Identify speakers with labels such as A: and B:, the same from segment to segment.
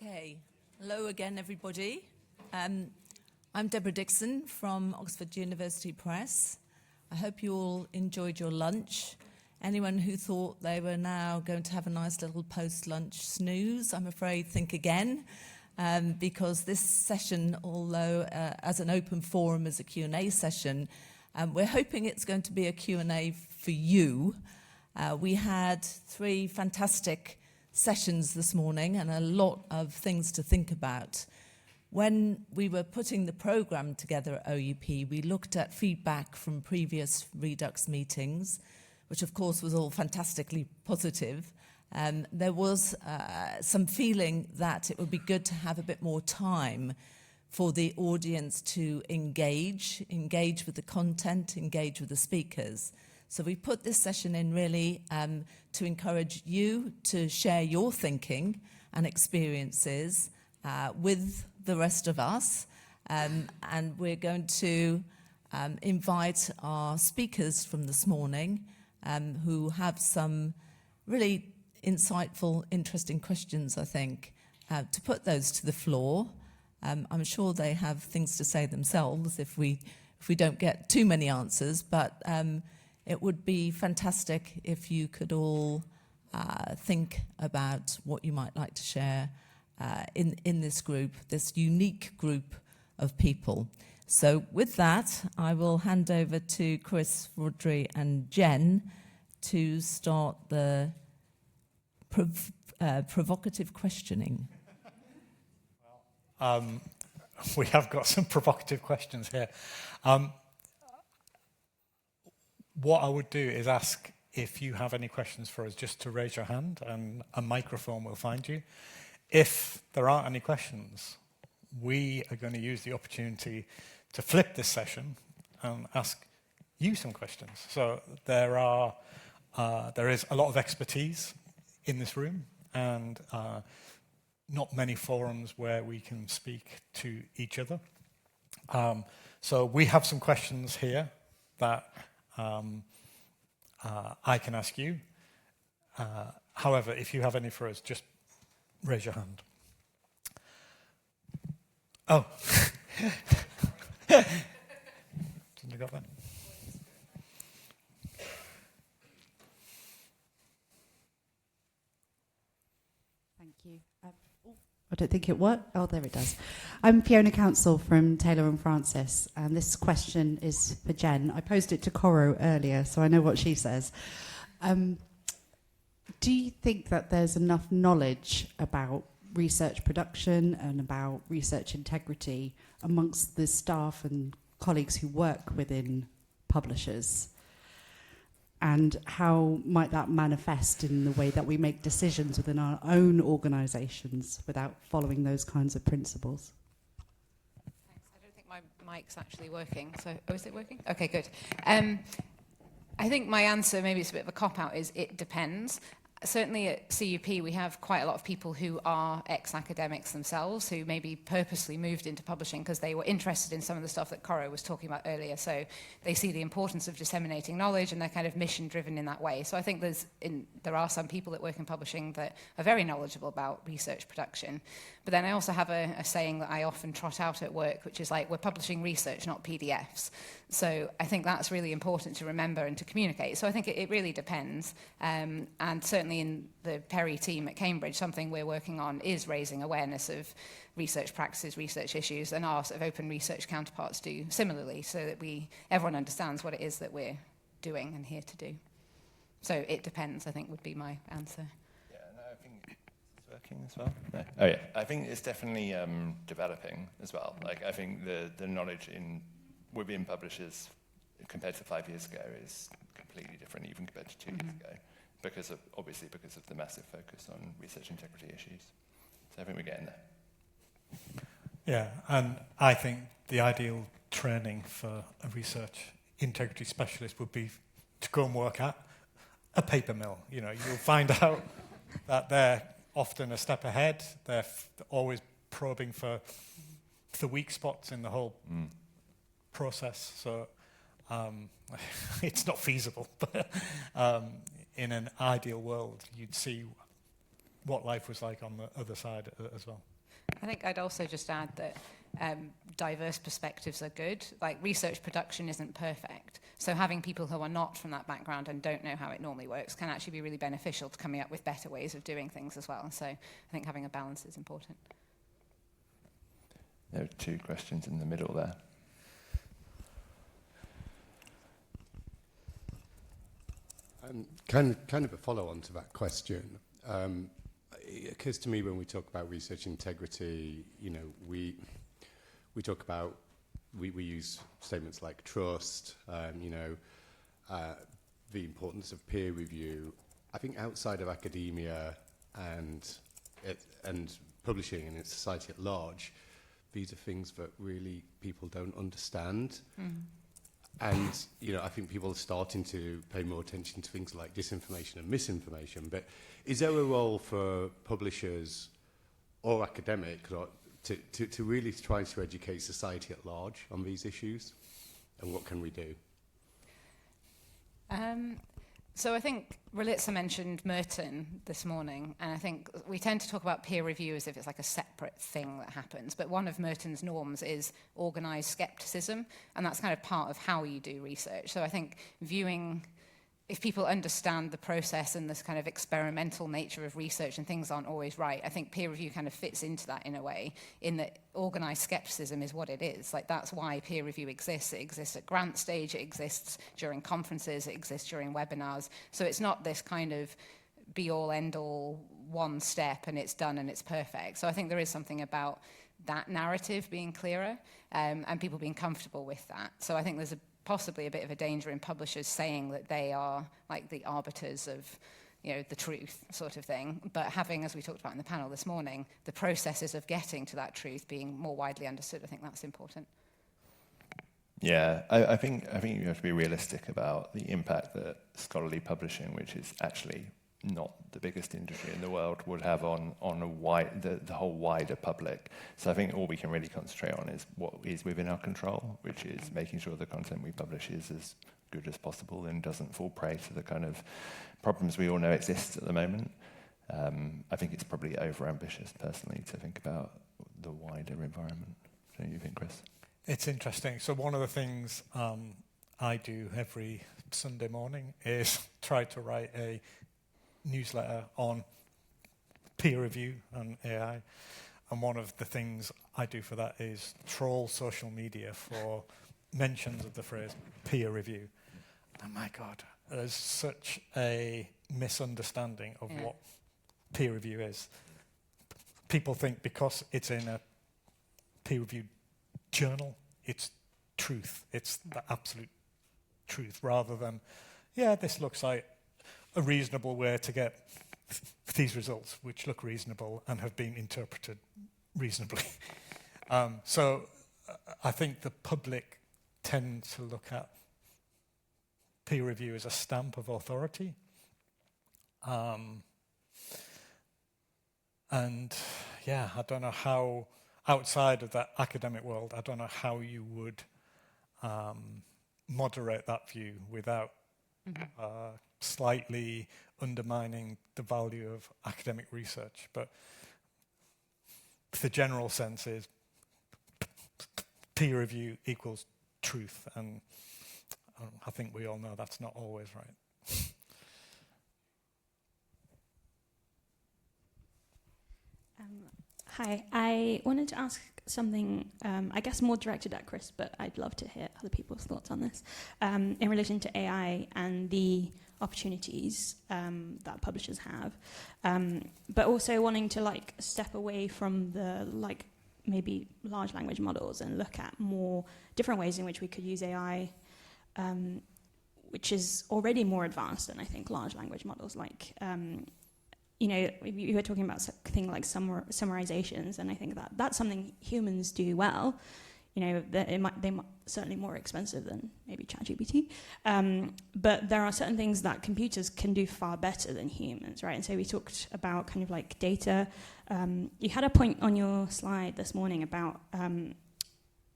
A: Okay, hello again, everybody. I'm Deborah Dixon from Oxford University Press. I hope you all enjoyed your lunch. Anyone who thought they were now going to have a nice little post-lunch snooze, I'm afraid, think again, because this session, although as an open forum, as a Q&A session, we're hoping it's going to be a Q&A for you. We had 3 fantastic sessions this morning and a lot of things to think about. When we were putting the programme together at OUP, we looked at feedback from previous Redux meetings, which of course was all fantastically positive. There was some feeling that it would be good to have a bit more time for the audience to engage with the content, engage with the speakers. So we put this session in really to encourage you to share your thinking and experiences with the rest of us. And we're going to invite our speakers from this morning who have some really insightful, interesting questions, I think, to put those to the floor. I'm sure they have things to say themselves if we don't get too many answers, but it would be fantastic if you could all think about what you might like to share in this group, this unique group of people. So with that, I will hand over to Chris, Rhodri and Jen to start the provocative questioning.
B: We have got some provocative questions here. What I would do is ask if you have any questions for us, just to raise your hand and a microphone will find you. If there aren't any questions, we are going to use the opportunity to flip this session and ask you some questions. So there is a lot of expertise in this room and not many forums where we can speak to each other. So we have some questions here that I can ask you. However, if you have any for us, just raise your hand. Oh. Didn't you got that?
C: Thank you. I don't think it worked. Oh, there it does. I'm Fiona Council from Taylor & Francis, and this question is for Jen. I posed it to Coro earlier, so I know what she says. Do you think that there's enough knowledge about research production and about research integrity amongst the staff and colleagues who work within publishers? And how might that manifest in the way that we make decisions within our own organisations without following those kinds of principles?
D: Thanks. I don't think my mic's actually working. So, is it working? Okay, good. I think my answer, maybe it's a bit of a cop-out, is it depends. Certainly at CUP, we have quite a lot of people who are ex-academics themselves, who maybe purposely moved into publishing because they were interested in some of the stuff that Coro was talking about earlier. So they see the importance of disseminating knowledge and they're kind of mission-driven in that way. So I think there are some people that work in publishing that are very knowledgeable about research production. But then I also have a saying that I often trot out at work, which is like, we're publishing research, not PDFs. So I think that's really important to remember and to communicate. So I think it really depends. And certainly in the Perry team at Cambridge, something we're working on is raising awareness of research practices, research issues, and our sort of open research counterparts do similarly, so that everyone understands what it is that we're doing and here to do. So it depends, I think, would be my answer.
E: Yeah, no, I think it's working as well. No. Oh yeah, I think it's definitely developing as well. Like I think the knowledge within publishers compared to 5 years ago is completely different, even compared to 2 years ago, because of the massive focus on research integrity issues. So I think we're getting there.
B: Yeah, and I think the ideal training for a research integrity specialist would be to go and work at a paper mill. You know, you'll find out that they're often a step ahead. They're always probing for the weak spots in the whole process. So it's not feasible, but in an ideal world, you'd see what life was like on the other side as well.
D: I think I'd also just add that diverse perspectives are good. Like, research production isn't perfect. So having people who are not from that background and don't know how it normally works can actually be really beneficial to coming up with better ways of doing things as well. So I think having a balance is important.
E: There are 2 questions in the middle there.
F: Kind of a follow-on to that question. It occurs to me when we talk about research integrity, you know, we talk about, we use statements like trust, you know, the importance of peer review. I think outside of academia and publishing and in society at large, these are things that really people don't understand. Mm. And, you know, I think people are starting to pay more attention to things like disinformation and misinformation. But is there a role for publishers or academics to really try to educate society at large on these issues? And what can we do?
D: So I think Relitza mentioned Merton this morning, and I think we tend to talk about peer review as if it's like a separate thing that happens, but one of Merton's norms is organised scepticism, and that's kind of part of how you do research. So I think if people understand the process and this kind of experimental nature of research and things aren't always right, I think peer review kind of fits into that in a way, in that organised skepticism is what it is. Like, that's why peer review exists. It exists at grant stage, it exists during conferences, it exists during webinars. So it's not this kind of be-all, end-all, one step and it's done and it's perfect. So I think there is something about that narrative being clearer and people being comfortable with that. So I think there's possibly a bit of a danger in publishers saying that they are like the arbiters of, you know, the truth sort of thing, but having, as we talked about in the panel this morning, the processes of getting to that truth being more widely understood, I think that's important.
E: Yeah, I think you have to be realistic about the impact that scholarly publishing, which is actually not the biggest industry in the world, would have on the whole wider public. So I think all we can really concentrate on is what is within our control, which is making sure the content we publish is as good as possible and doesn't fall prey to the kind of problems we all know exist at the moment. I think it's probably overambitious, personally, to think about the wider environment. Don't you think, Chris?
B: It's interesting. So one of the things I do every Sunday morning is try to write a newsletter on peer review and AI, and one of the things I do for that is troll social media for mentions of the phrase peer review. And my God, there's such a misunderstanding of what peer review is. People think because it's in a peer-reviewed journal, it's truth. It's the absolute truth, rather than, yeah, this looks like a reasonable way to get these results, which look reasonable and have been interpreted reasonably. So I think the public tend to look at peer review as a stamp of authority. And yeah, I don't know how, outside of that academic world, I don't know how you would moderate that view without slightly undermining the value of academic research. But the general sense is peer review equals truth, and I think we all know that's not always right.
G: Hi, I wanted to ask something, I guess more directed at Chris, but I'd love to hear other people's thoughts on this, in relation to AI and the opportunities that publishers have, but also wanting to like step away from the like maybe large language models and look at more different ways in which we could use AI, which is already more advanced than I think large language models, like you know, you were talking about things like summarizations, and I think that that's something humans do well. You know, they might certainly more expensive than maybe ChatGPT, but there are certain things that computers can do far better than humans, right? And so we talked about kind of like data. You had a point on your slide this morning about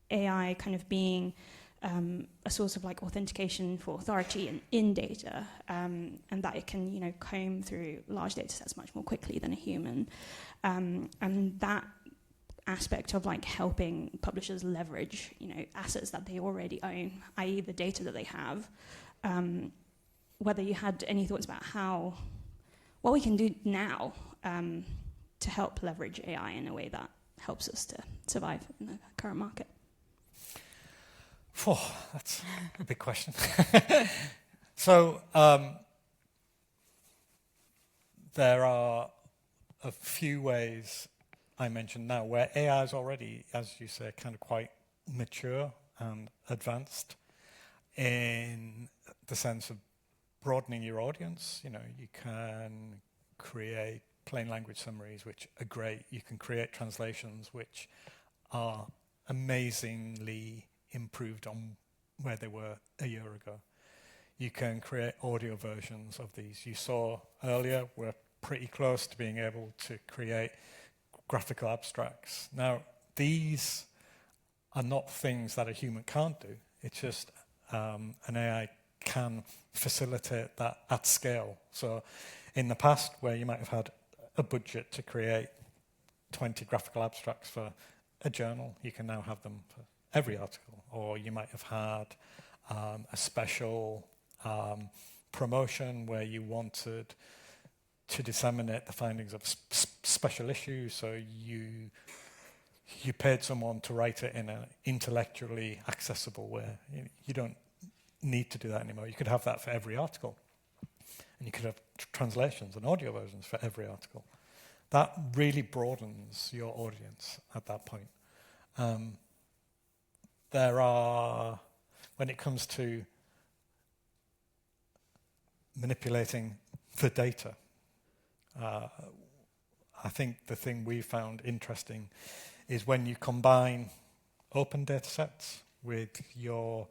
G: AI kind of being a source of like authentication for authority in data, and that it can, you know, comb through large data sets much more quickly than a human, and that aspect of like helping publishers leverage, assets that they already own, i.e. the data that they have. Whether you had any thoughts about what we can do now to help leverage AI in a way that helps us to survive in the current market.
B: Oh, that's a big question. So there are a few ways I mentioned now where AI is already, as you say, kind of quite mature and advanced in the sense of broadening your audience. You can create plain language summaries, which are great. You can create translations, which are amazingly improved on where they were a year ago. You can create audio versions of these. You saw earlier, we're pretty close to being able to create graphical abstracts. Now, these are not things that a human can't do. It's just an AI can facilitate that at scale. So in the past, where you might have had a budget to create 20 graphical abstracts for a journal, you can now have them for every article. Or you might have had a special promotion where you wanted to disseminate the findings of special issues, so you paid someone to write it in an intellectually accessible way. You don't need to do that anymore. You could have that for every article. And you could have translations and audio versions for every article. That really broadens your audience at that point. When it comes to manipulating the data, I think the thing we found interesting is when you combine open data sets with your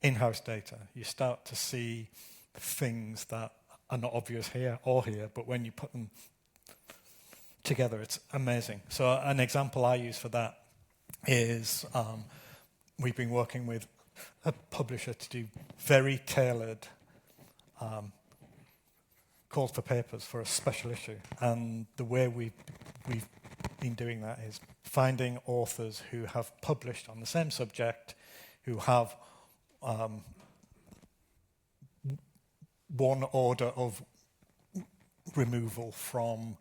B: in-house data, you start to see things that are not obvious here or here, but when you put them together, it's amazing. So an example I use for that is we've been working with a publisher to do very tailored calls for papers for a special issue. And the way we've been doing that is finding authors who have published on the same subject, who have one order of removal from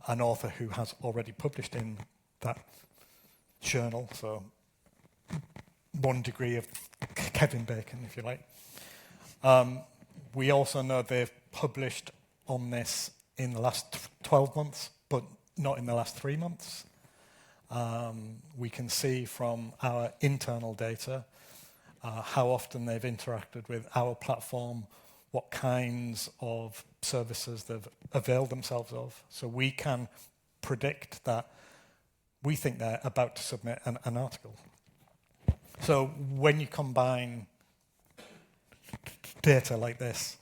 B: an author who has already published in that journal. So 1 degree of Kevin Bacon, if you like. We also know they've published on this in the last 12 months, but not in the last 3 months. We can see from our internal data how often they've interacted with our platform, what kinds of services they've availed themselves of. So we can predict that we think they're about to submit an article. So when you combine data like this,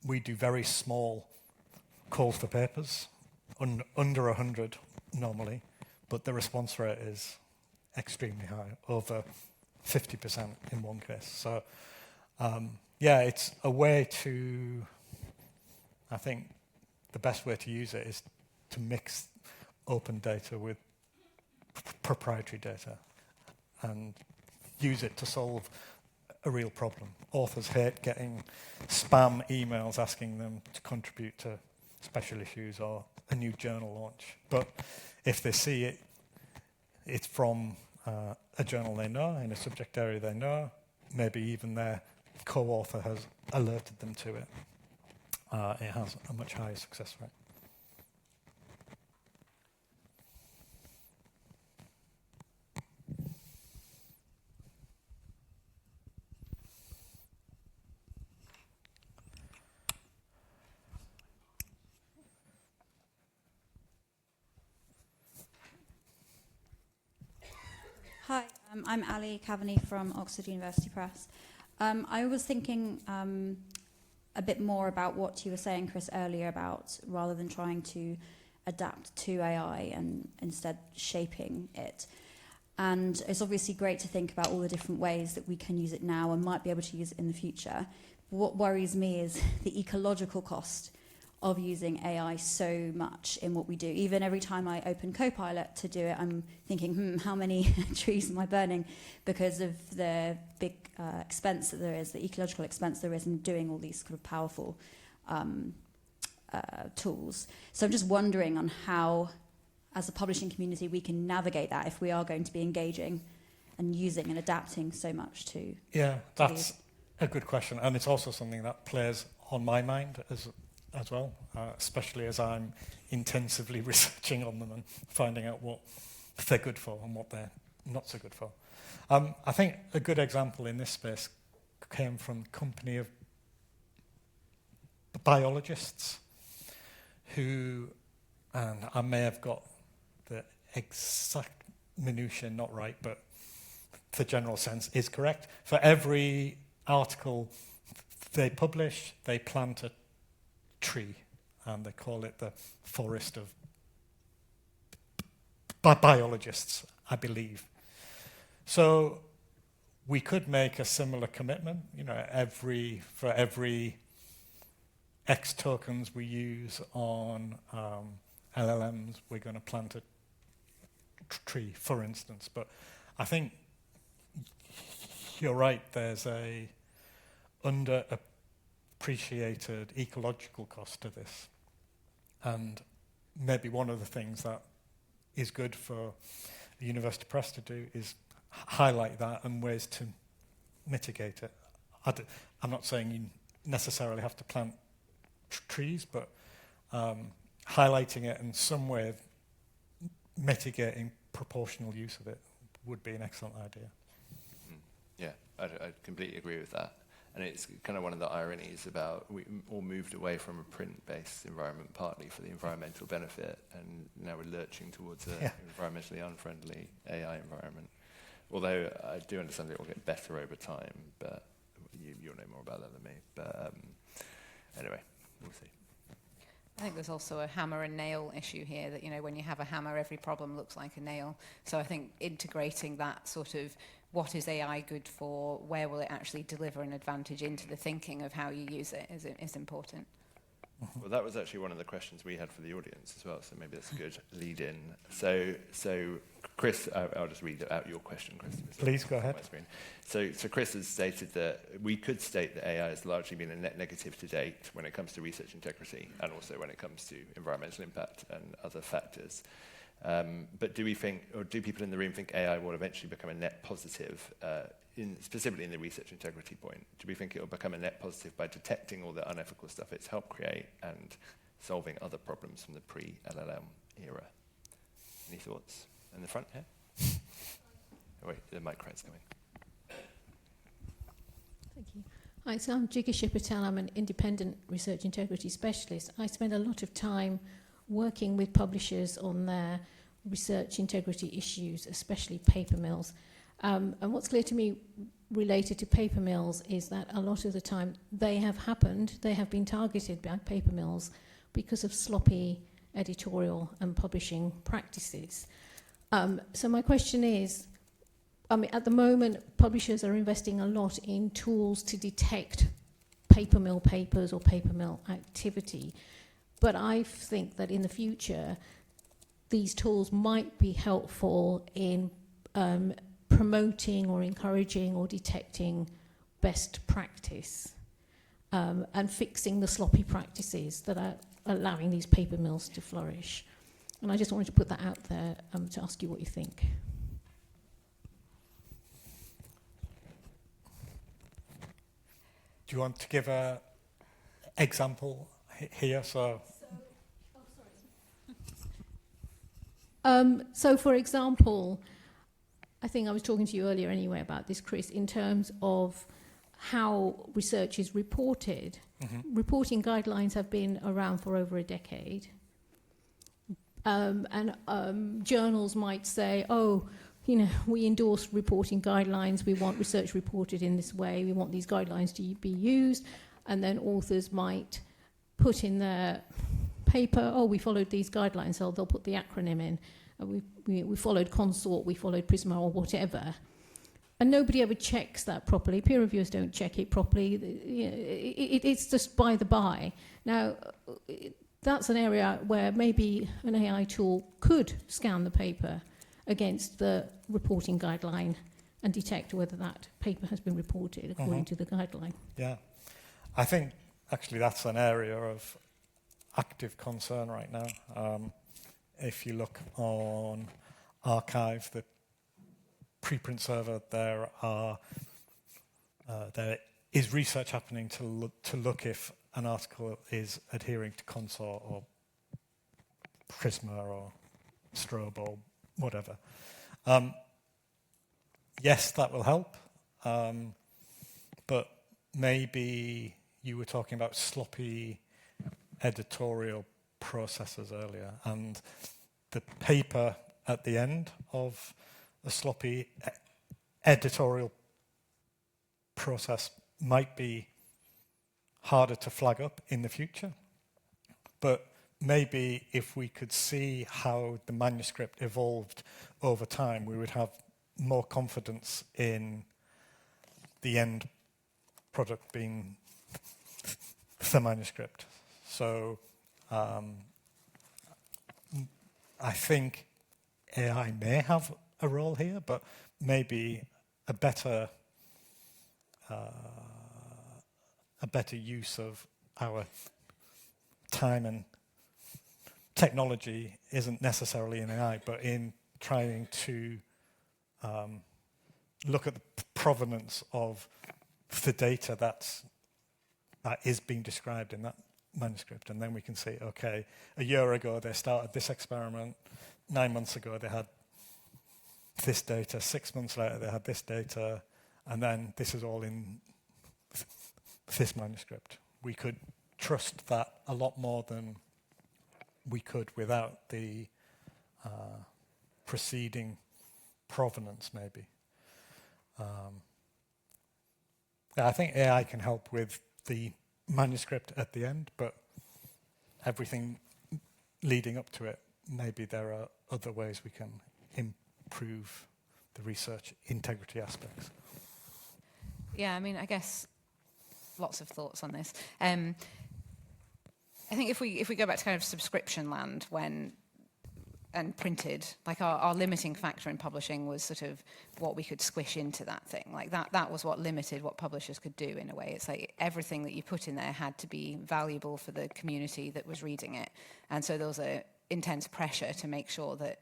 B: we do very small calls for papers, under 100 normally, but the response rate is extremely high, over 50% in one case. So yeah, it's a way to, I think the best way to use it is to mix open data with proprietary data and use it to solve a real problem. Authors hate getting spam emails asking them to contribute to special issues or a new journal launch. But if they see it's from a journal they know, in a subject area they know, maybe even their co-author has alerted them to it, it has a much higher success rate.
H: Hi, I'm Ali Cavaney from Oxford University Press. I was thinking a bit more about what you were saying, Chris, earlier about rather than trying to adapt to AI and instead shaping it. And it's obviously great to think about all the different ways that we can use it now and might be able to use it in the future. But what worries me is the ecological cost of using AI so much in what we do. Even every time I open Copilot to do it, I'm thinking, how many trees am I burning? Because of the big expense that there is, the ecological expense there is in doing all these sort of powerful tools. So I'm just wondering on how, as a publishing community, we can navigate that if we are going to be engaging and using and adapting so much to...
B: Yeah, that's a good question. And it's also something that plays on my mind as well, especially as I'm intensively researching on them and finding out what they're good for and what they're not so good for. I think a good example in this space came from a company of biologists who, and I may have got the exact minutiae not right, but the general sense is correct. For every article they publish, they plant a tree, and they call it the forest of biologists, I believe. So we could make a similar commitment, for every X tokens we use on LLMs, we're going to plant a tree, for instance. But I think you're right, there's a underappreciated ecological cost to this. And maybe one of the things that is good for the University Press to do is highlight that and ways to mitigate it. I'm not saying you necessarily have to plant trees, but highlighting it in some way, mitigating proportional use of it would be an excellent idea.
E: Yeah, I completely agree with that. And it's kind of one of the ironies about we all moved away from a print-based environment partly for the environmental benefit, and now we're lurching towards an environmentally unfriendly AI environment. Although I do understand it will get better over time, but you'll know more about that than me. But anyway, we'll see.
D: I think there's also a hammer and nail issue here that, when you have a hammer, every problem looks like a nail. So I think integrating that sort of what is AI good for, where will it actually deliver an advantage into the thinking of how you use it is important.
E: Well, that was actually one of the questions we had for the audience as well, so maybe that's a good lead-in. So Chris, I'll just read out your question, Chris.
B: Please go ahead.
E: So Chris has stated that we could state that AI has largely been a net negative to date when it comes to research integrity and also when it comes to environmental impact and other factors. But do we think, or do people in the room think AI will eventually become a net positive, specifically in the research integrity point? Do we think it will become a net positive by detecting all the unethical stuff it's helped create and solving other problems from the pre-LLM era? Any thoughts? In the front here? Oh, wait, the microphone's coming.
I: Thank you. Hi, so I'm Jigisha Patel. I'm an independent research integrity specialist. I spend a lot of time working with publishers on their research integrity issues, especially paper mills. And what's clear to me related to paper mills is that a lot of the time they have been targeted by paper mills because of sloppy editorial and publishing practices. So my question is, at the moment, publishers are investing a lot in tools to detect paper mill papers or paper mill activity. But I think that in the future, these tools might be helpful in promoting or encouraging or detecting best practice and fixing the sloppy practices that are allowing these paper mills to flourish. And I just wanted to put that out there to ask you what you think.
B: Do you want to give an example here? So,
I: for example, I think I was talking to you earlier anyway about this, Chris, in terms of how research is reported. Mm-hmm. Reporting guidelines have been around for over a decade. Journals might say, we endorse reporting guidelines, we want research reported in this way, we want these guidelines to be used, and then authors might put in their paper, we followed these guidelines, so they'll put the acronym in. We followed Consort, we followed Prisma or whatever. and nobody ever checks that properly. Peer reviewers don't check it properly. It's just by the by. Now, that's an area where maybe an AI tool could scan the paper against the reporting guideline and detect whether that paper has been reported according to the guideline.
B: Yeah. I think actually that's an area of active concern right now. If you look on Archive, the preprint server, there is research happening to look if an article is adhering to Consort or Prisma or Strobe or whatever. Yes, that will help, but maybe you were talking about sloppy editorial processes earlier, and the paper at the end of a sloppy editorial process might be harder to flag up in the future. But maybe if we could see how the manuscript evolved over time, we would have more confidence in the end product being the manuscript. So I think AI may have a role here, but maybe a better use of our time and technology isn't necessarily in AI, but in trying to look at the provenance of the data that is being described in that manuscript, and then we can say, okay, a year ago they started this experiment, 9 months ago they had this data, 6 months later they had this data, and then this is all in this manuscript. We could trust that a lot more than we could without the preceding provenance, maybe. Yeah, I think AI can help with the manuscript at the end, but everything leading up to it, maybe there are other ways we can improve the research integrity aspects.
D: Yeah, I mean, I guess lots of thoughts on this. I think if we go back to kind of subscription land and printed, like our limiting factor in publishing was sort of what we could squish into that thing. Like that was what limited what publishers could do in a way. It's like everything that you put in there had to be valuable for the community that was reading it. And so there was a intense pressure to make sure that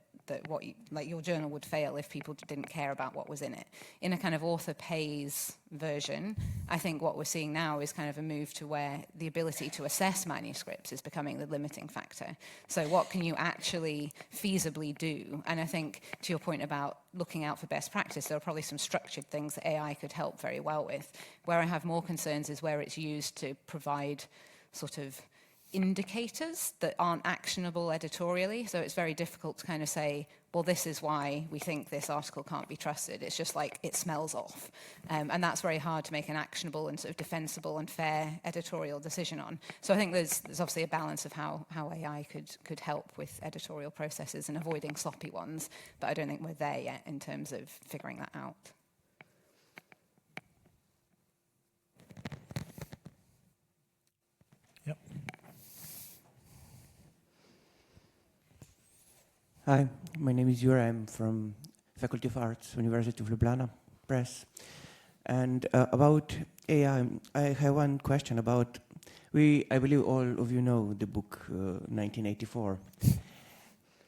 D: what your journal would fail if people didn't care about what was in it. In a kind of author pays version, I think what we're seeing now is kind of a move to where the ability to assess manuscripts is becoming the limiting factor. So what can you actually feasibly do? And I think to your point about looking out for best practice, there are probably some structured things that AI could help very well with. Where I have more concerns is where it's used to provide sort of indicators that aren't actionable editorially. So it's very difficult to kind of say, well, this is why we think this article can't be trusted. It's just like it smells off. And that's very hard to make an actionable and sort of defensible and fair editorial decision on. So I think there's obviously a balance of how AI could help with editorial processes and avoiding sloppy ones. But I don't think we're there yet in terms of figuring that out.
B: Yep.
J: Hi, my name is Jura. I'm from Faculty of Arts, University of Ljubljana Press. And about AI, I have one question about, I believe all of you know the book 1984.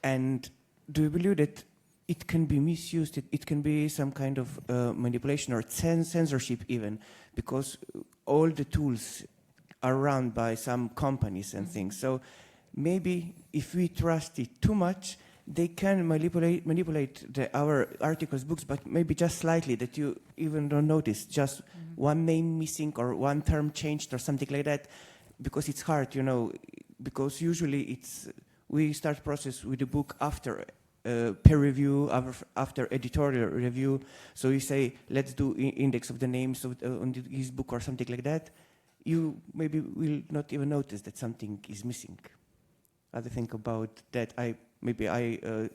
J: And do you believe that it can be misused, it can be some kind of manipulation or censorship even, because all the tools are run by some companies and things. So maybe if we trust it too much, they can manipulate our articles, books, but maybe just slightly, that you even don't notice, just one name missing or one term changed or something like that, because it's hard, you know, because usually we start process with the book after peer review, after editorial review. So you say, let's do index of the names on his book or something like that. You maybe will not even notice that something is missing. Other thing about that, maybe I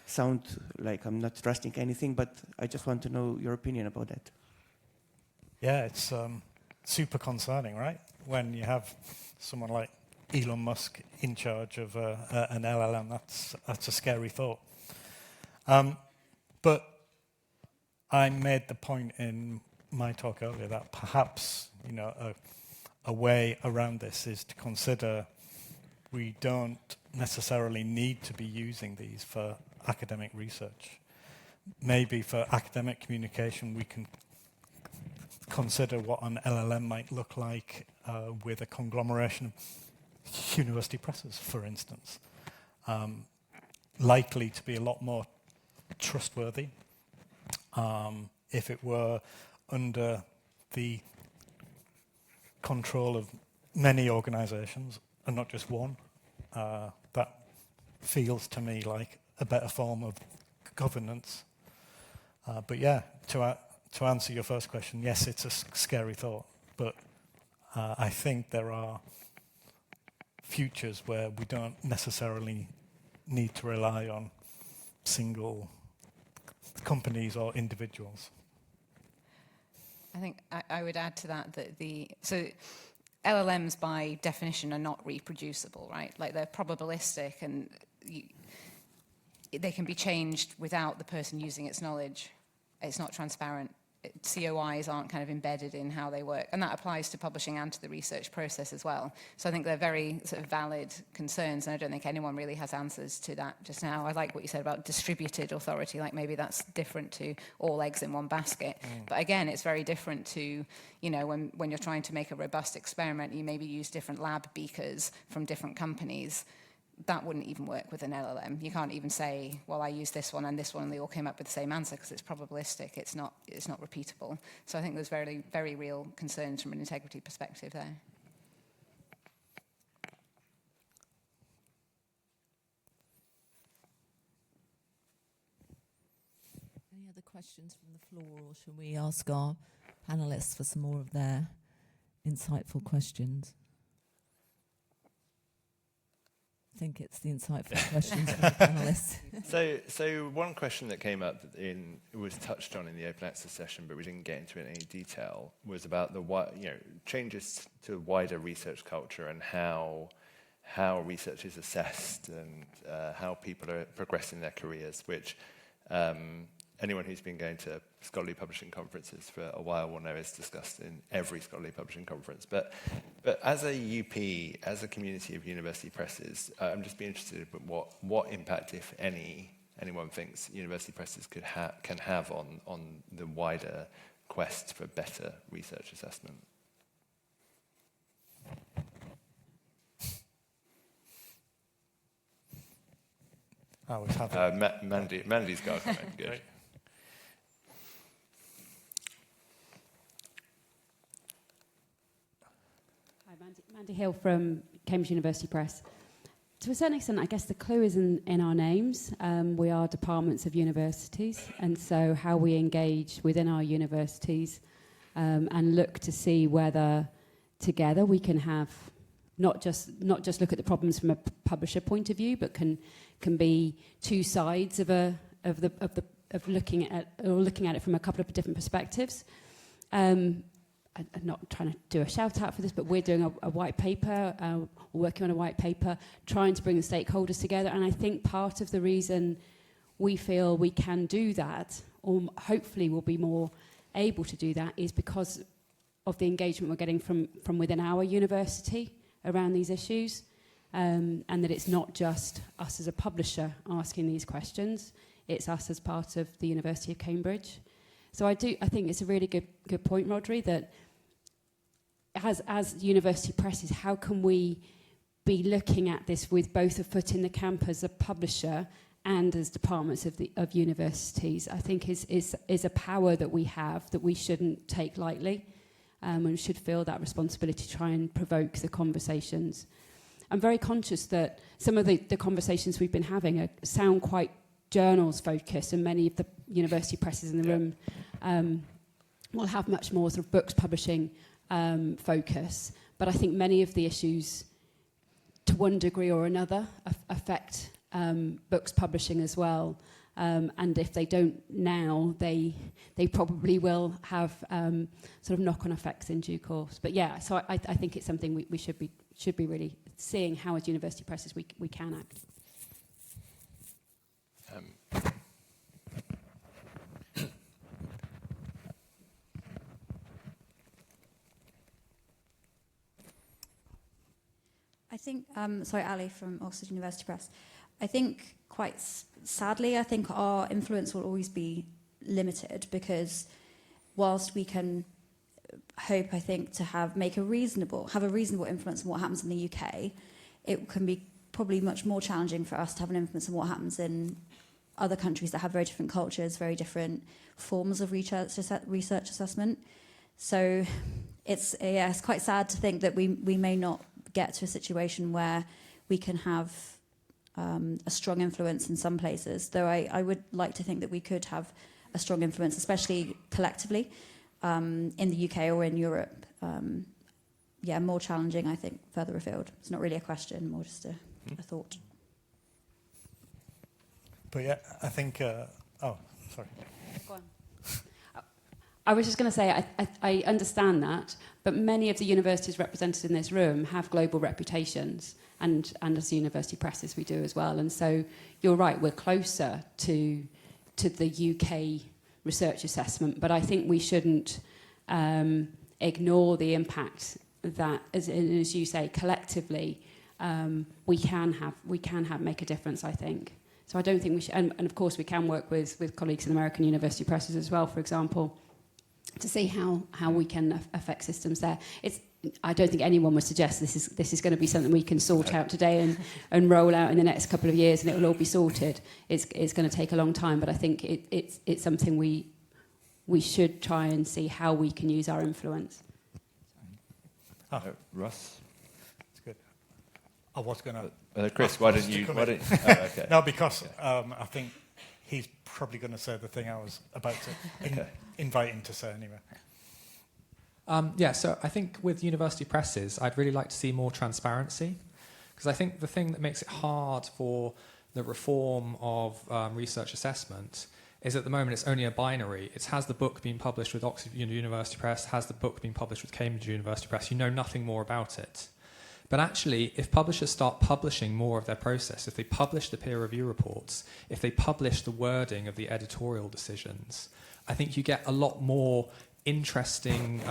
J: sound like I'm not trusting anything, but I just want to know your opinion about that.
B: Yeah, it's super concerning, right? When you have someone like Elon Musk in charge of an LLM, that's a scary thought. But I made the point in my talk earlier that perhaps, you know, a way around this is to consider we don't necessarily need to be using these for academic research. Maybe for academic communication we can consider what an LLM might look like with a conglomeration of university presses, for instance. Likely to be a lot more trustworthy if it were under the control of many organizations and not just one. That feels to me like a better form of governance. But yeah, to answer your first question, yes, it's a scary thought, but I think there are futures where we don't necessarily need to rely on single companies or individuals.
D: I think I would add to that so LLMs by definition are not reproducible, right? Like they're probabilistic and they can be changed without the person using its knowledge. It's not transparent. COIs aren't kind of embedded in how they work. And that applies to publishing and to the research process as well. So I think they're very sort of valid concerns, and I don't think anyone really has answers to that just now. I like what you said about distributed authority, like maybe that's different to all eggs in one basket. But again, it's very different to, you know, when you're trying to make a robust experiment, you maybe use different lab beakers from different companies. That wouldn't even work with an LLM. You can't even say, well, I used this one, and they all came up with the same answer, because it's probabilistic. It's not repeatable. So I think there's very, very real concerns from an integrity perspective there.
A: Any other questions from the floor, or shall we ask our panelists for some more of their insightful questions? I think it's the insightful questions from the panelists.
E: So one question that came up was touched on in the open access session, but we didn't get into it in any detail, was about the changes to wider research culture and how research is assessed and how people are progressing their careers, which anyone who's been going to scholarly publishing conferences for a while will know is discussed in every scholarly publishing conference. But as a UP, as a community of university presses, I'm just interested in what impact, if any, anyone thinks university presses can have on the wider quest for better research assessment.
B: I always have
E: Mandy's got a comment. Good.
B: Right.
K: Mandy Hill from Cambridge University Press. To a certain extent, I guess the clue is in our names. We are departments of universities, and so how we engage within our universities and look to see whether together we can have not just look at the problems from a publisher point of view, but can be two sides of looking at it from a couple of different perspectives. I'm not trying to do a shout out for this, but we're doing a white paper, working on a white paper, trying to bring the stakeholders together. And I think part of the reason we feel we can do that, or hopefully we'll be more able to do that, is because of the engagement we're getting from within our university around these issues, and that it's not just us as a publisher asking these questions, it's us as part of the University of Cambridge. So I think it's a really good point, Rhodri, that as university presses, how can we be looking at this with both a foot in the camp as a publisher and as departments of universities? I think is a power that we have that we shouldn't take lightly, and we should feel that responsibility to try and provoke the conversations. I'm very conscious that some of the conversations we've been having sound quite journals focused, and many of the university presses in the room will have much more sort of books publishing focus. But I think many of the issues, to one degree or another, affect books publishing as well. And if they don't now, they probably will have sort of knock-on effects in due course. But yeah, so I think it's something we should be really seeing how as university presses we can act.
H: I think, sorry, Ali from Oxford University Press. I think quite sadly, I think our influence will always be limited because whilst we can hope, I think, to have a reasonable influence on what happens in the UK, it can be probably much more challenging for us to have an influence on what happens in other countries that have very different cultures, very different forms of research assessment. So it's quite sad to think that we may not get to a situation where we can have a strong influence in some places, though I would like to think that we could have a strong influence, especially collectively, in the UK or in Europe. More challenging, I think, further afield. It's not really a question, more just a thought.
B: But yeah, I think... sorry.
K: Go on. I was just going to say, I understand that, but many of the universities represented in this room have global reputations, and as university presses we do as well. And so you're right, we're closer to the UK research assessment, but I think we shouldn't ignore the impact that, as you say, collectively we can make a difference, I think. So I don't think we should, and of course we can work with colleagues in American university presses as well, for example, to see how we can affect systems there. I don't think anyone would suggest this is going to be something we can sort out today and roll out in the next couple of years and it will all be sorted. It's going to take a long time, but I think it's something we should try and see how we can use our influence.
E: Russ?
B: That's good. I was going to...
E: Chris, why don't you... okay.
B: No, because I think he's probably going to say the thing I was about to invite him to say anyway.
L: So I think with university presses, I'd really like to see more transparency, because I think the thing that makes it hard for the reform of research assessment is at the moment it's only a binary. It has the book being published with Oxford University Press, has the book being published with Cambridge University Press. You know nothing more about it. But actually, if publishers start publishing more of their process, if they publish the peer review reports, if they publish the wording of the editorial decisions, I think you get a lot more interesting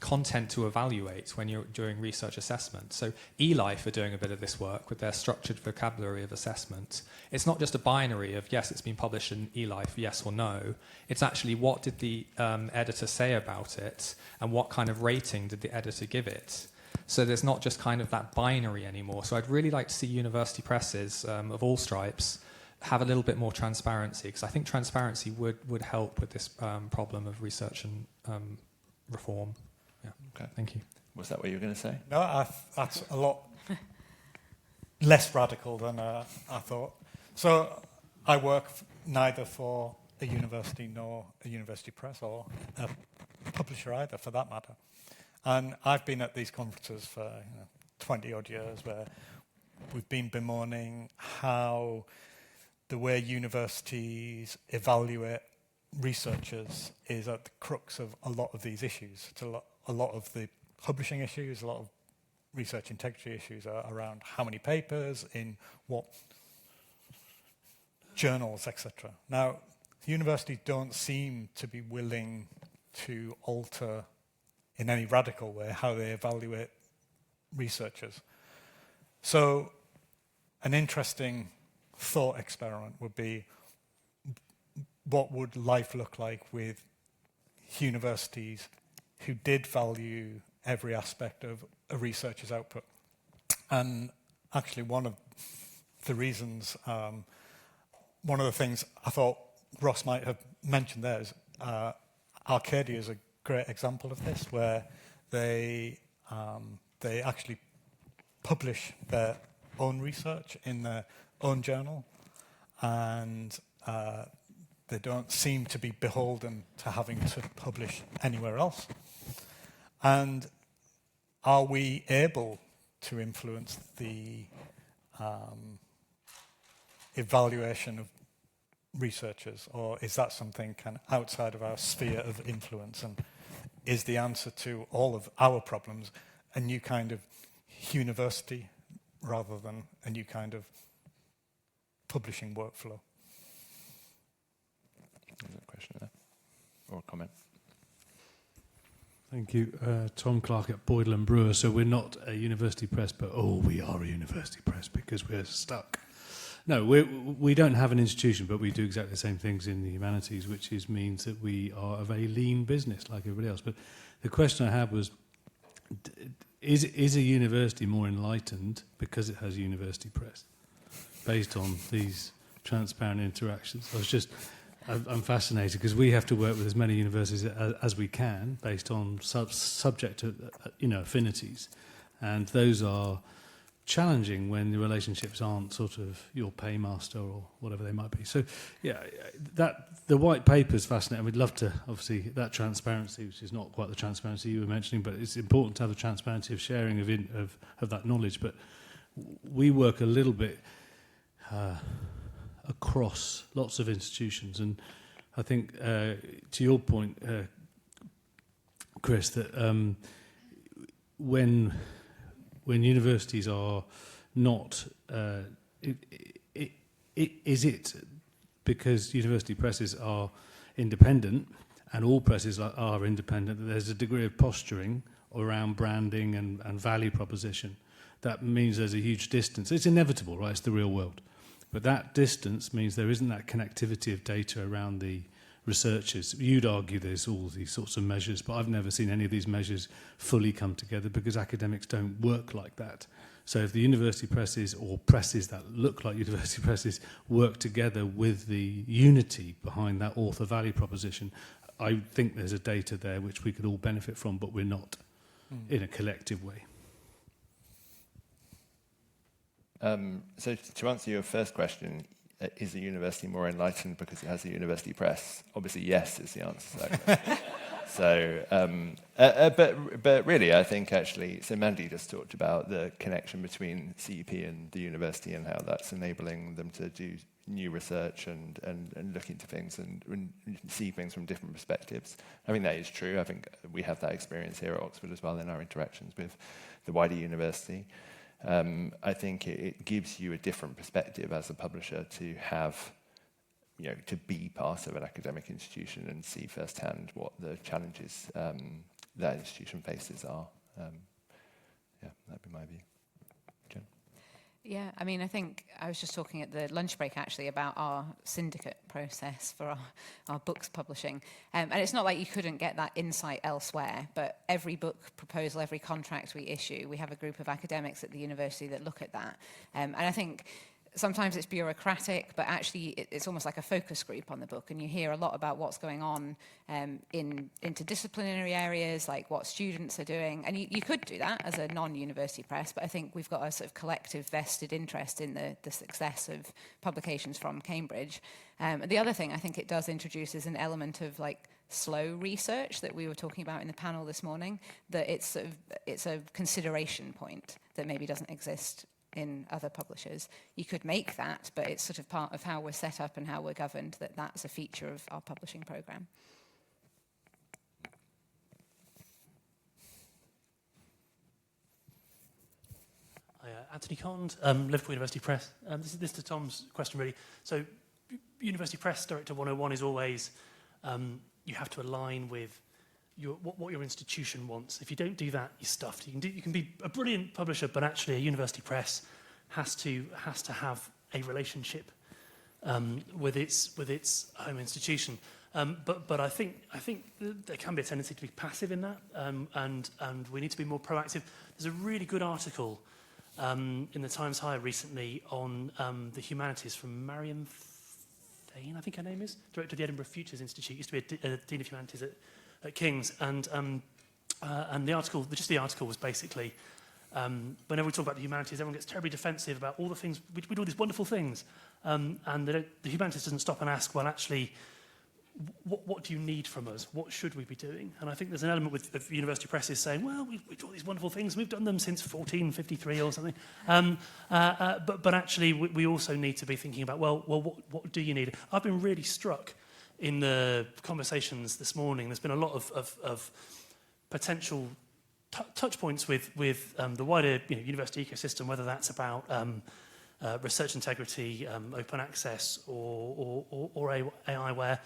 L: content to evaluate when you're doing research assessment. So eLife are doing a bit of this work with their structured vocabulary of assessment. It's not just a binary of, yes, it's been published in eLife, yes or no. It's actually what did the editor say about it and what kind of rating did the editor give it. So there's not just kind of that binary anymore. So I'd really like to see university presses of all stripes have a little bit more transparency, because I think transparency would help with this problem of research and reform. Yeah.
E: Okay.
L: Thank you.
E: Was that what you were going to say?
B: No, that's a lot less radical than I thought. So I work neither for a university nor a university press or a publisher either, for that matter. And I've been at these conferences for 20-odd years where we've been bemoaning how the way universities evaluate researchers is at the crux of a lot of these issues. It's a lot of the publishing issues, a lot of research integrity issues are around how many papers, in what journals, etc. Now, universities don't seem to be willing to alter in any radical way how they evaluate researchers. So an interesting thought experiment would be, what would life look like with universities who did value every aspect of a researcher's output? And actually one of the reasons, one of the things I thought Ross might have mentioned there is Arcadia is a great example of this, where they actually publish their own research in their own journal, and they don't seem to be beholden to having to publish anywhere else. And are we able to influence the evaluation of researchers, or is that something kind of outside of our sphere of influence? And is the answer to all of our problems a new kind of university rather than a new kind of publishing workflow?
E: There's a question there, or a comment.
M: Thank you. Tom Clark at Boydell and Brewer. So we're not a university press, but we are a university press because we're stuck. No, we don't have an institution, but we do exactly the same things in the humanities, which means that we are a very lean business like everybody else. But the question I had was, is a university more enlightened because it has a university press, based on these transparent interactions? I'm fascinated because we have to work with as many universities as we can based on subject affinities, and those are challenging when the relationships aren't sort of your paymaster or whatever they might be. So, yeah, the white paper is fascinating. We'd love to, obviously, that transparency, which is not quite the transparency you were mentioning, but it's important to have the transparency of sharing of that knowledge. But we work a little bit across lots of institutions, and I think to your point, Chris, that when universities are not, is it because university presses are independent and all presses are independent that there's a degree of posturing around branding and value proposition? That means there's a huge distance. It's inevitable, right? It's the real world. But that distance means there isn't that connectivity of data around the researchers. You'd argue there's all these sorts of measures, but I've never seen any of these measures fully come together because academics don't work like that. So if the university presses or presses that look like university presses work together with the unity behind that author value proposition, I think there's a data there which we could all benefit from, but we're not in a collective way.
E: So to answer your first question, is the university more enlightened because it has a university press? Obviously, yes, is the answer to that question. But really, I think actually, so Mandy just talked about the connection between CUP and the university and how that's enabling them to do new research and look into things and see things from different perspectives. I think that is true. I think we have that experience here at Oxford as well in our interactions with the wider university. I think it gives you a different perspective as a publisher to have, to be part of an academic institution and see firsthand what the challenges that institution faces are. That'd be my view. Jen?
D: Yeah, I mean, I think I was just talking at the lunch break actually about our syndicate process for our books publishing. And it's not like you couldn't get that insight elsewhere, but every book proposal, every contract we issue, we have a group of academics at the university that look at that. And I think sometimes it's bureaucratic, but actually it's almost like a focus group on the book, and you hear a lot about what's going on in interdisciplinary areas, like what students are doing. And you could do that as a non-university press, but I think we've got a sort of collective vested interest in the success of publications from Cambridge. The other thing I think it does introduce is an element of like slow research that we were talking about in the panel this morning, that it's a consideration point that maybe doesn't exist in other publishers. You could make that, but it's sort of part of how we're set up and how we're governed, that's a feature of our publishing programme.
N: Hi, Anthony Cond, Liverpool University Press. This is to Tom's question, really. So, University Press Director 101 is always, you have to align with what your institution wants. If you don't do that, you're stuffed. You can be a brilliant publisher, but actually a university press has to have a relationship with its home institution. But I think there can be a tendency to be passive in that, and we need to be more proactive. There's a really good article in the Times Higher recently on the humanities from Marion Thane, I think her name is, director of the Edinburgh Futures Institute. Used to be a Dean of Humanities at King's, and the article was basically, whenever we talk about the humanities, everyone gets terribly defensive about all the things, we do all these wonderful things, and the humanities doesn't stop and ask, well, actually, what do you need from us? What should we be doing? And I think there's an element of university presses saying, well, we've got these wonderful things, we've done them since 1453 or something. But actually, we also need to be thinking about, well, what do you need? I've been really struck in the conversations this morning. There's been a lot of potential touch points with the wider university ecosystem, whether that's about research integrity, open access, or AI, where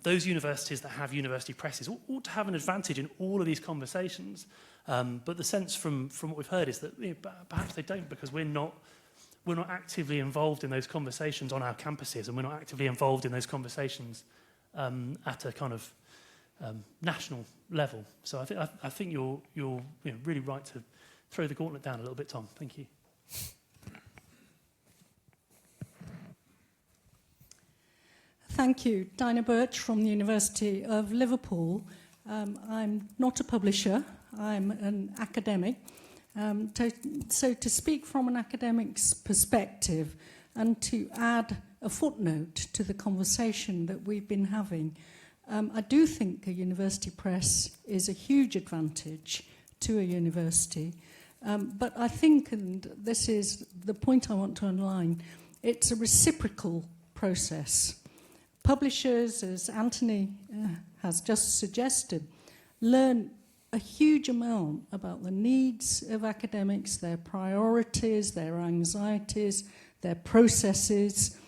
N: those universities that have university presses ought to have an advantage in all of these conversations. But the sense from what we've heard is that perhaps they don't, because we're not actively involved in those conversations on our campuses, and we're not actively involved in those conversations at a kind of national level. So I think you're really right to throw the gauntlet down a little bit, Tom. Thank you.
O: Thank you. Dinah Birch from the University of Liverpool. I'm not a publisher, I'm an academic. So to speak from an academic's perspective and to add a footnote to the conversation that we've been having, I do think a university press is a huge advantage to a university. But I think, and this is the point I want to underline, it's a reciprocal process. Publishers, as Anthony has just suggested, learn a huge amount about the needs of academics, their priorities, their anxieties, their processes.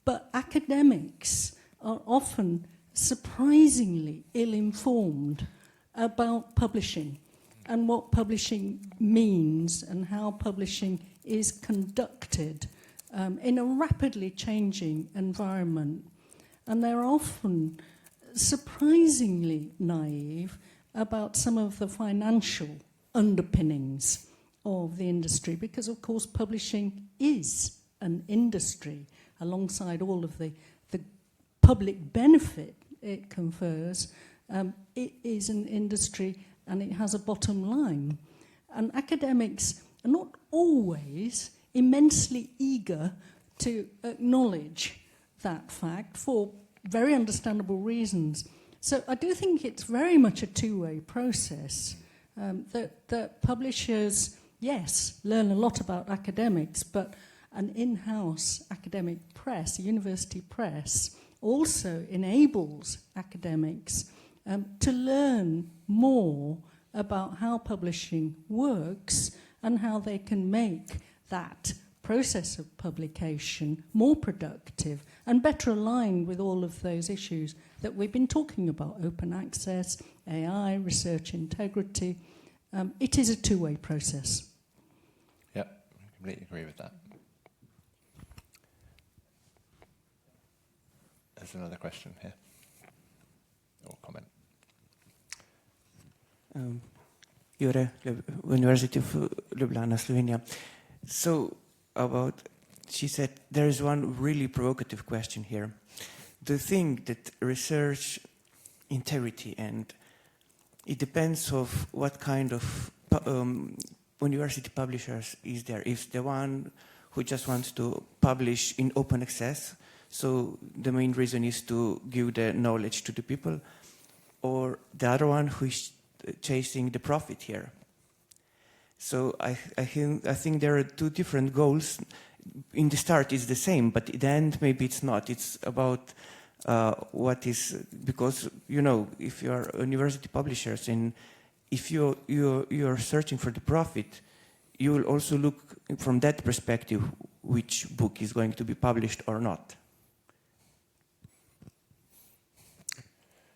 O: But academics are often surprisingly ill-informed about publishing and what publishing means and how publishing is conducted in a rapidly changing environment. And they're often surprisingly naive about some of the financial underpinnings of the industry, because, of course, publishing is an industry alongside all of the public benefit it confers. It is an industry and it has a bottom line. And academics are not always immensely eager to acknowledge that fact for very understandable reasons. So I do think it's very much a two-way process, that publishers, yes, learn a lot about academics, but an in-house academic press, a university press, also enables academics to learn more about how publishing works and how they can make that process of publication more productive and better aligned with all of those issues that we've been talking about: open access, AI, research integrity. It is a two-way process.
E: Yeah, I completely agree with that. There's another question here, or comment.
J: You're University of Ljubljana, Slovenia. So she said, there is one really provocative question here. Do you think that research integrity, and it depends of what kind of university publishers is there? If the one who just wants to publish in open access, so the main reason is to give the knowledge to the people, or the other one who is chasing the profit here? So I think there are two different goals. In the start it's the same, but at the end maybe it's not. It's about what is, because, you know, if you are university publishers and if you're searching for the profit, you will also look from that perspective which book is going to be published or not.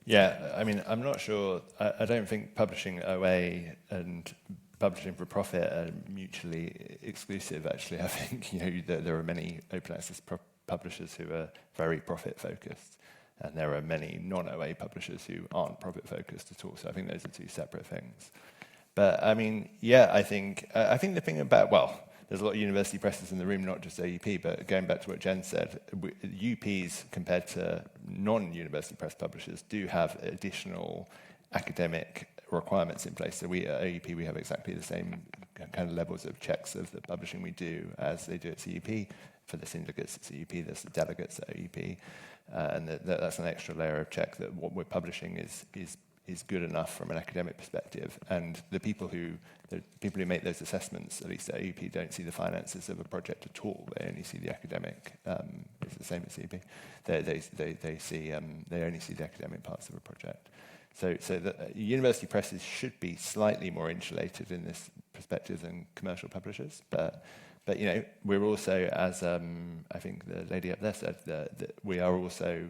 E: Yeah, I mean, I'm not sure. I don't think publishing OA and publishing for profit are mutually exclusive, actually. I think there are many open access publishers who are very profit focused, and there are many non-OA publishers who aren't profit focused at all. So I think those are two separate things. But I mean, yeah, I think the thing about, well, there's a lot of university presses in the room, not just AUP, but going back to what Jen said, UPs compared to non-university press publishers do have additional academic requirements in place. So we at AUP, we have exactly the same kind of levels of checks of the publishing we do as they do at CUP. for the syndicates at CUP, there's the delegates at OUP, and that's an extra layer of check that what we're publishing is good enough from an academic perspective. And the people who make those assessments, at least at OUP, don't see the finances of a project at all. They only see the academic. It's the same at CUP. They only see the academic parts of a project. So the university presses should be slightly more insulated in this perspective than commercial publishers. But you know, we're also, as I think the lady up there said, that we are also,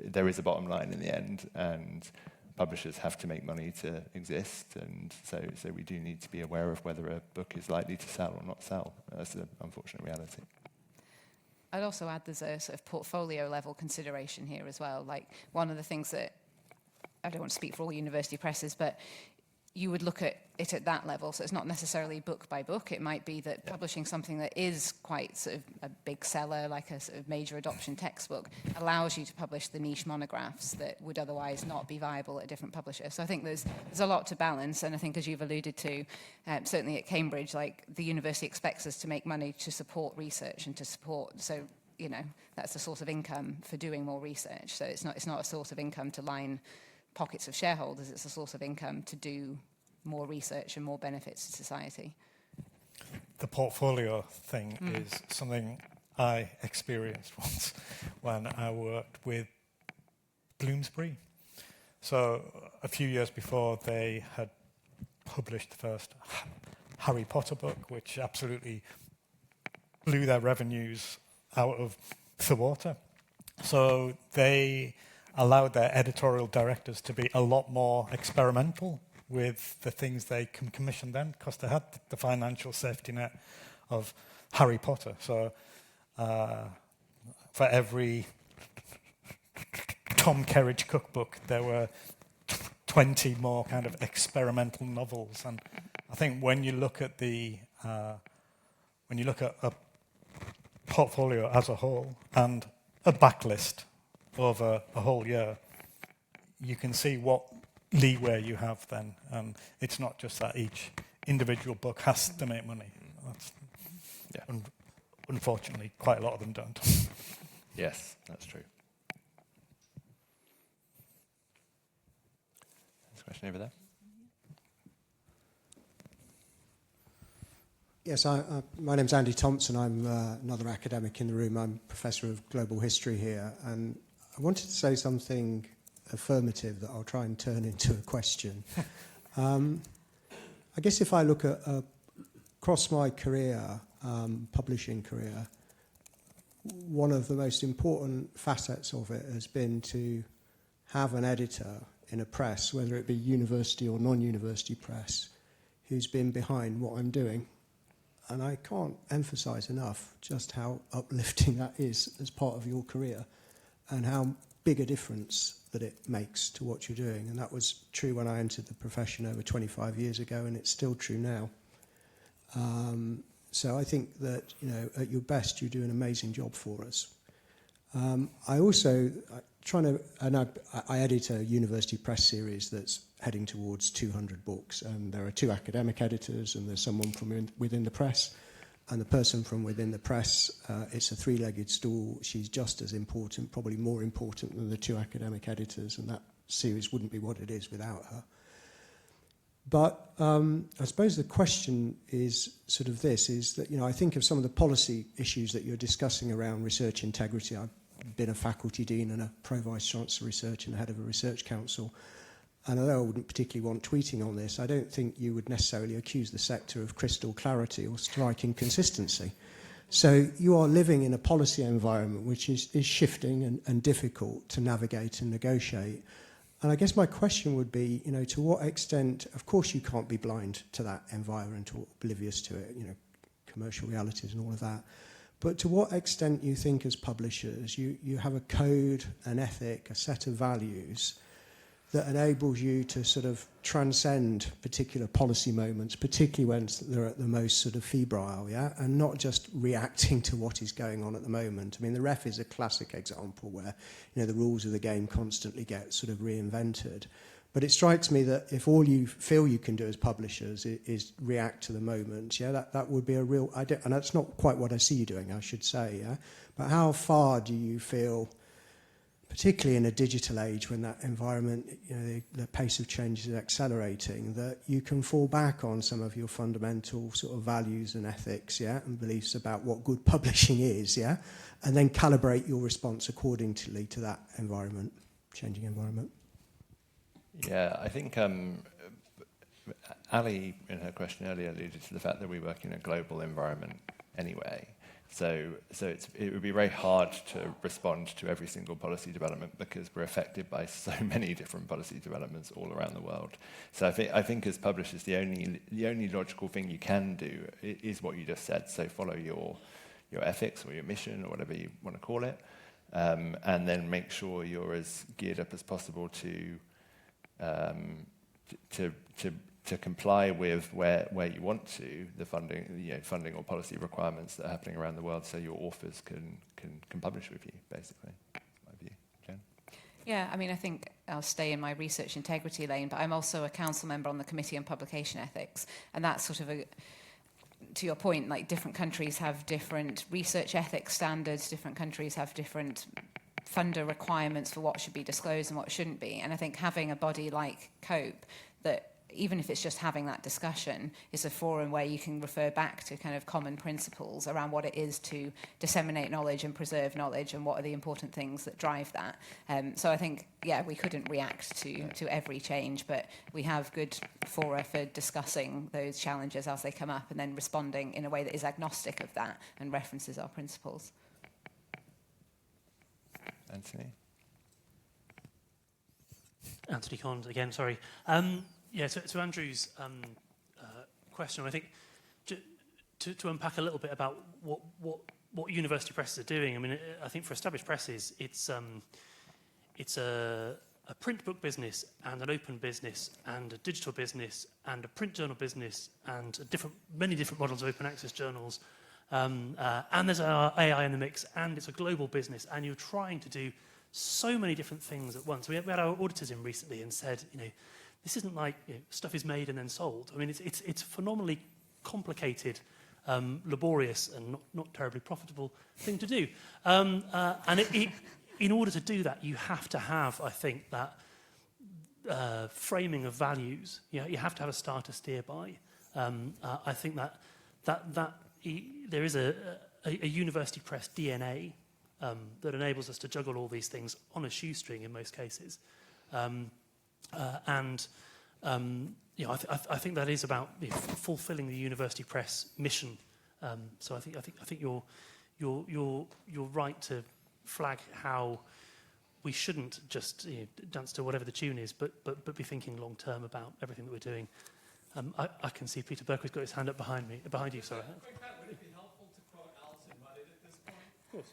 E: there is a bottom line in the end, and publishers have to make money to exist, and so we do need to be aware of whether a book is likely to sell or not sell. That's an unfortunate reality.
D: I'd also add there's a sort of portfolio level consideration here as well. Like, one of the things that, I don't want to speak for all university presses, but you would look at it at that level. So it's not necessarily book by book. It might be that publishing something that is quite sort of a big seller, like a sort of major adoption textbook, allows you to publish the niche monographs that would otherwise not be viable at a different publisher. So I think there's a lot to balance. And I think, as you've alluded to, certainly at Cambridge, like, the university expects us to make money to support research and to support, so, you know, that's a source of income for doing more research. So it's not a source of income to line pockets of shareholders. It's a source of income to do more research and more benefits to society.
B: The portfolio thing is something I experienced once when I worked with Bloomsbury. So a few years before, they had published the first Harry Potter book, which absolutely blew their revenues out of the water. So they allowed their editorial directors to be a lot more experimental with the things they can commission then, because they had the financial safety net of Harry Potter. So for every Tom Kerridge cookbook, there were 20 more kind of experimental novels. And I think when you look at a portfolio as a whole and a backlist over a whole year, you can see what leeway you have then. And it's not just that each individual book has to make money. Unfortunately, quite a lot of them don't.
E: Yes, that's true. There's a question over there.
P: Yes, my name's Andy Thompson. I'm another academic in the room. I'm Professor of Global History here. And I wanted to say something affirmative that I'll try and turn into a question. I guess if I look at across my career, publishing career, one of the most important facets of it has been to have an editor in a press, whether it be university or non-university press, who's been behind what I'm doing. And I can't emphasize enough just how uplifting that is as part of your career, and how big a difference that it makes to what you're doing. And that was true when I entered the profession over 25 years ago, and it's still true now. So I think that, you know, at your best, you do an amazing job for us. I also I edit a university press series that's heading towards 200 books, and there are 2 academic editors, and there's someone from within the press. And the person from within the press, it's a 3-legged stool. She's just as important, probably more important than the 2 academic editors, and that series wouldn't be what it is without her. But I suppose the question is sort of this, is that, you know, I think of some of the policy issues that you're discussing around research integrity. I've been a faculty dean and a pro-vice-chancellor research and head of a research council. And although I wouldn't particularly want tweeting on this, I don't think you would necessarily accuse the sector of crystal clarity or striking consistency. So you are living in a policy environment which is shifting and difficult to navigate and negotiate. And I guess my question would be, you know, to what extent, of course you can't be blind to that environment or oblivious to it, you know, commercial realities and all of that. But to what extent you think as publishers you have a code, an ethic, a set of values that enables you to sort of transcend particular policy moments, particularly when they're at the most sort of febrile, yeah, and not just reacting to what is going on at the moment. I mean, the ref is a classic example where, you know, the rules of the game constantly get sort of reinvented. But it strikes me that if all you feel you can do as publishers is react to the moment, yeah, that would be a real... and that's not quite what I see you doing, I should say, yeah? But how far do you feel, particularly in a digital age when that environment, you know, the pace of change is accelerating, that you can fall back on some of your fundamental sort of values and ethics, yeah, and beliefs about what good publishing is, yeah, and then calibrate your response accordingly to that environment, changing environment? Yeah,
E: I think Ali, in her question earlier, alluded to the fact that we work in a global environment anyway. So it would be very hard to respond to every single policy development because we're affected by so many different policy developments all around the world. So I think as publishers, the only logical thing you can do is what you just said. So follow your ethics or your mission or whatever you want to call it, and then make sure you're as geared up as possible to comply with where you want to the funding or policy requirements that are happening around the world, so your authors can publish with you, basically. My view, Jen.
D: Yeah, I mean, I think I'll stay in my research integrity lane, but I'm also a council member on the Committee on Publication Ethics, and that's sort of to your point, like different countries have different research ethics standards, different countries have different funder requirements for what should be disclosed and what shouldn't be. And I think having a body like COPE that, even if it's just having that discussion, is a forum where you can refer back to kind of common principles around what it is to disseminate knowledge and preserve knowledge and what are the important things that drive that. So I think, yeah, we couldn't react to every change, but we have good fora for discussing those challenges as they come up and then responding in a way that is agnostic of that and references our principles.
E: Anthony?
N: Anthony Cond again, sorry. Yeah, to Andrew's question, I think to unpack a little bit about what university presses are doing. I mean, I think for established presses, it's a print book business and an open business and a digital business and a print journal business and many different models of open access journals. And there's AI in the mix, and it's a global business, and you're trying to do so many different things at once. We had our auditors in recently and said, this isn't like stuff is made and then sold. I mean, it's a phenomenally complicated, laborious, and not terribly profitable thing to do. And in order to do that, you have to have, I think, that framing of values. You have to have a star to steer by. I think that there is a university press DNA that enables us to juggle all these things on a shoestring in most cases. I think that is about fulfilling the university press mission. So I think you're right to flag how we shouldn't just dance to whatever the tune is, but be thinking long term about everything that we're doing. I can see Peter Berkeley's got his hand up behind you. Sorry.
Q: Would it be helpful to quote Alison Muddin at this point?
N: Of course.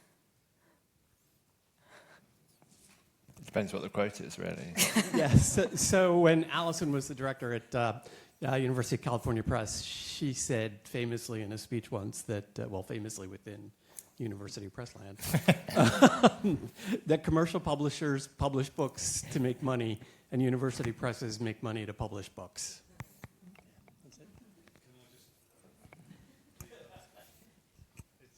E: Depends what the quote is, really.
R: Yes. So when Alison was the director at University of California Press, she said famously in a speech once that, famously within university press land, that commercial publishers publish books to make money, and university presses make money to publish books.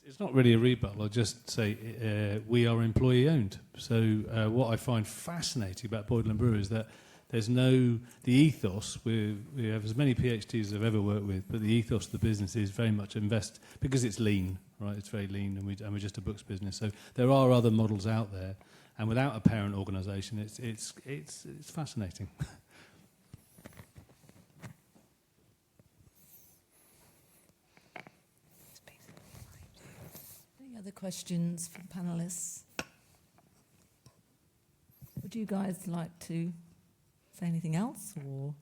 M: It's not really a rebuttal. I'll just say we are employee-owned. So what I find fascinating about Boydell & Brewer is that there's the ethos. We have as many PhDs as I've ever worked with, but the ethos of the business is very much invest, because it's lean, right? It's very lean, and we're just a books business. So there are other models out there, and without a parent organisation, it's fascinating.
A: Other questions from panelists? Would you guys like to say anything else, or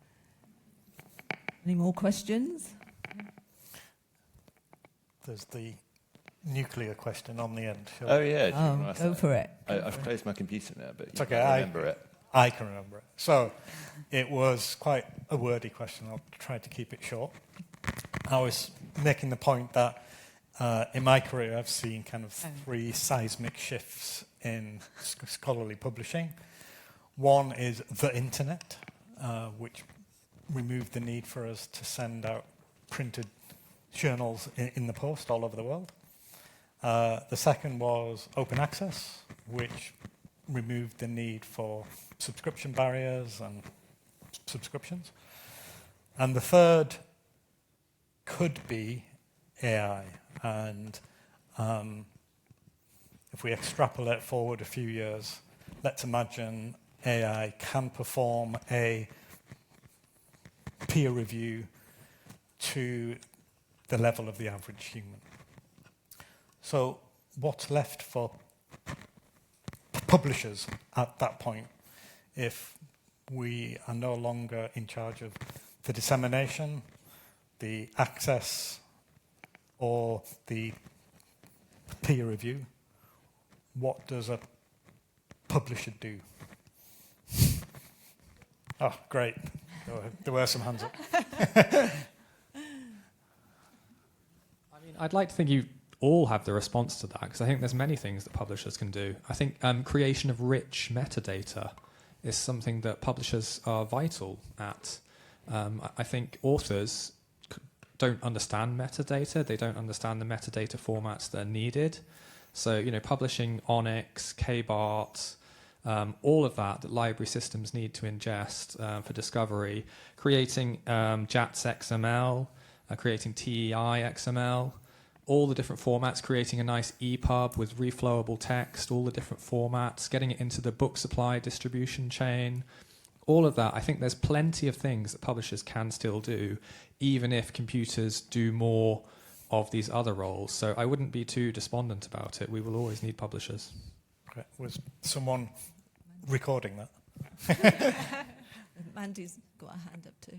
A: any more questions?
B: There's the nuclear question on the end.
E: Oh, yeah.
A: Go for it.
E: I've closed my computer now, but
B: it's
E: you
B: okay.
E: can remember it.
B: I can remember it. So it was quite a wordy question. I'll try to keep it short. I was making the point that in my career, I've seen kind of three seismic shifts in scholarly publishing. One is the internet, which removed the need for us to send out printed journals in the post all over the world. The second was open access, which removed the need for subscription barriers and subscriptions. And the third could be AI. And if we extrapolate forward a few years, let's imagine AI can perform a peer review to the level of the average human. So what's left for publishers at that point if we are no longer in charge of the dissemination, the access, or the peer review? What does a publisher do? Oh, great. There were some hands up.
L: I'd like to think you all have the response to that, because I think there's many things that publishers can do. I think creation of rich metadata is something that publishers are vital at. I think authors don't understand metadata. They don't understand the metadata formats that are needed. So, publishing Onyx, KBart, all of that library systems need to ingest for discovery, creating JATS XML, creating TEI XML, all the different formats, creating a nice EPUB with reflowable text, all the different formats, getting it into the book supply distribution chain, all of that. I think there's plenty of things that publishers can still do, even if computers do more of these other roles. So I wouldn't be too despondent about it. We will always need publishers.
B: Okay. Was someone recording that?
A: Mandy's got a hand up too.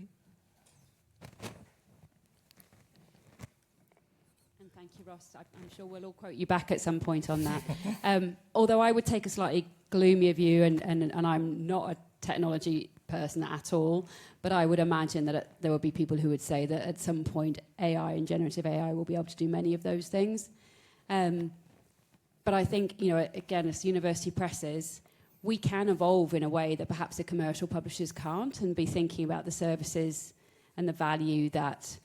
K: Thank you, Ross. I'm sure we'll all quote you back at some point on that. Although I would take a slightly gloomier view, and I'm not a technology person at all, but I would imagine that there will be people who would say that at some point AI and generative AI will be able to do many of those things. But I think, again, as university presses, we can evolve in a way that perhaps the commercial publishers can't, and be thinking about the services and the value that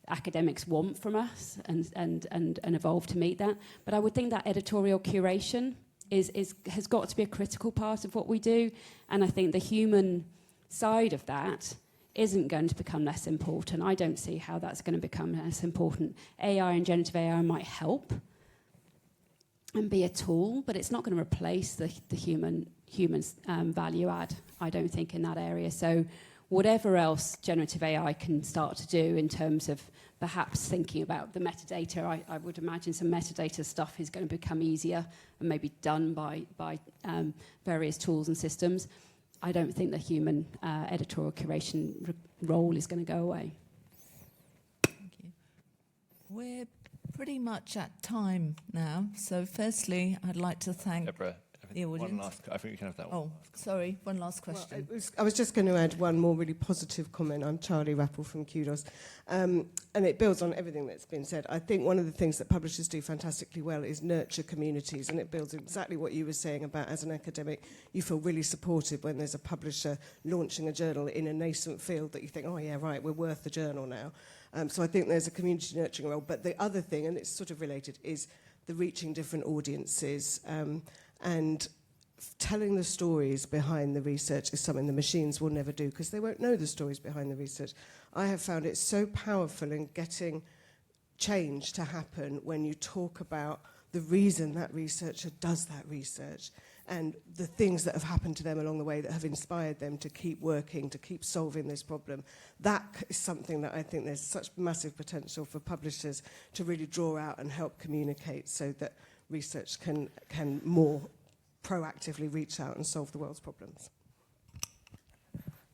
K: academics want from us, and evolve to meet that. But I would think that editorial curation has got to be a critical part of what we do, and I think the human side of that isn't going to become less important. I don't see how that's going to become less important. AI and generative AI might help and be a tool, but it's not going to replace the human's value add, I don't think, in that area. So whatever else generative AI can start to do in terms of perhaps thinking about the metadata, I would imagine some metadata stuff is going to become easier and maybe done by various tools and systems. I don't think the human editorial curation role is going to go away.
A: Thank you. We're pretty much at time now. So firstly, I'd like to thank
E: Deborah,
A: the audience.
E: I think we can have that one.
A: Oh, sorry, one last question.
S: Well, I was just going to add one more really positive comment. I'm Charlie Rappel from Kudos. And it builds on everything that's been said. I think one of the things that publishers do fantastically well is nurture communities, and it builds exactly what you were saying about, as an academic, you feel really supported when there's a publisher launching a journal in a nascent field that you think, oh yeah, right, we're worth the journal now. So I think there's a community nurturing role. But the other thing, and it's sort of related, is the reaching different audiences, and telling the stories behind the research is something the machines will never do, because they won't know the stories behind the research. I have found it so powerful in getting change to happen when you talk about the reason that researcher does that research and the things that have happened to them along the way that have inspired them to keep working, to keep solving this problem. That is something that I think there's such massive potential for publishers to really draw out and help communicate, so that research can more proactively reach out and solve the world's problems.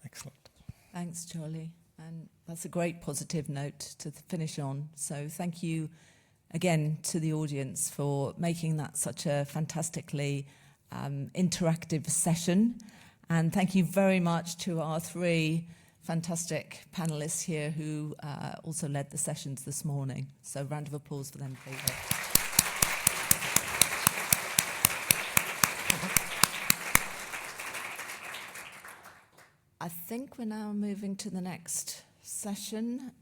B: Excellent.
A: Thanks, Charlie. And that's a great positive note to finish on. So thank you again to the audience for making that such a fantastically interactive session. And thank you very much to our three fantastic panelists here who also led the sessions this morning. So round of applause for them, please. I think we're now moving to the next session,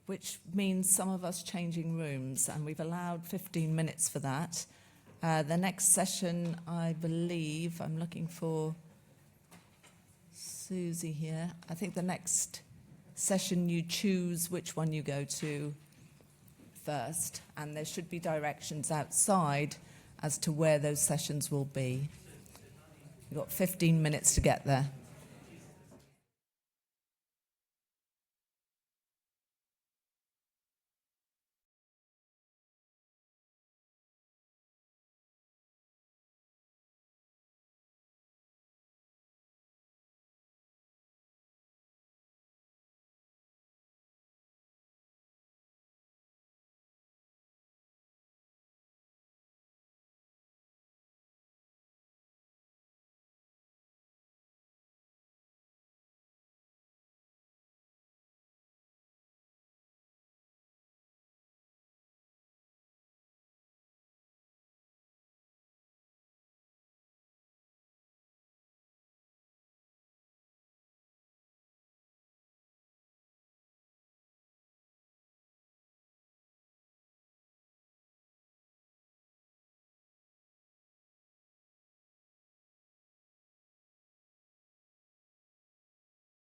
A: which means some of us changing rooms, and we've allowed 15 minutes for that. The next session, I believe, I'm looking for Susie here. I think the next session you choose which one you go to first, and there should be directions outside as to where those sessions will be. You've got 15 minutes to get there.